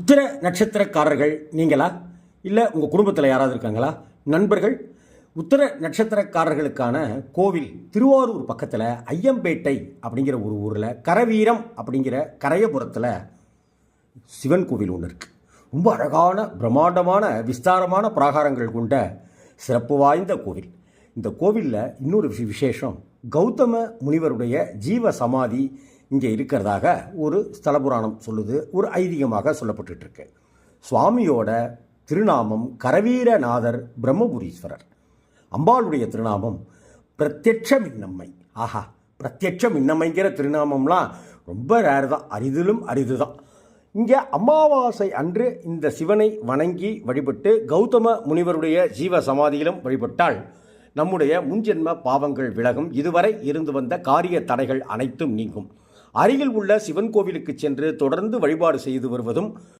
உத்திர நட்சத்திரக்காரர்கள் நீங்களா? இல்லை உங்கள் குடும்பத்தில் யாராவது இருக்காங்களா? நண்பர்கள்? உத்திர நட்சத்திரக்காரர்களுக்கான கோவில் திருவாரூர் பக்கத்தில் ஐயம்பேட்டை அப்படிங்கிற ஒரு ஊரில் கரவீரம் அப்படிங்கிற கரையபுரத்தில் சிவன் கோவில் ஒன்று இருக்குது. ரொம்ப அழகான பிரம்மாண்டமான விஸ்தாரமான பிராகாரங்கள் கொண்ட சிறப்பு வாய்ந்த கோவில். இந்த கோவிலில் இன்னொரு விசேஷம், கௌதம முனிவருடைய ஜீவ சமாதி இங்கே இருக்கிறதாக ஒரு ஸ்தல புராணம் சொல்லுது, ஒரு ஐதீகமாக சொல்லப்பட்டுருக்கு. சுவாமியோட திருநாமம் கரவீரநாதர் பிரம்மபுரீஸ்வரர். அம்பாளுடைய திருநாமம் பிரத்யட்ச மின்னம்மை. ஆஹா, பிரத்யட்ச மின்னம்மைங்கிற திருநாமம்லாம் ரொம்ப ரேர் தான், அரிதிலும் அரிது தான். இங்கே அமாவாசை அன்று இந்த சிவனை வணங்கி வழிபட்டு கௌதம முனிவருடைய ஜீவ சமாதியிலும் வழிபட்டால் நம்முடைய முன்ஜென்ம பாவங்கள் விலகும், இதுவரை இருந்து வந்த காரிய தடைகள் அனைத்தும் நீங்கும். அருகில் உள்ள சிவன் கோவிலுக்கு சென்று தொடர்ந்து வழிபாடு செய்து வருவதும்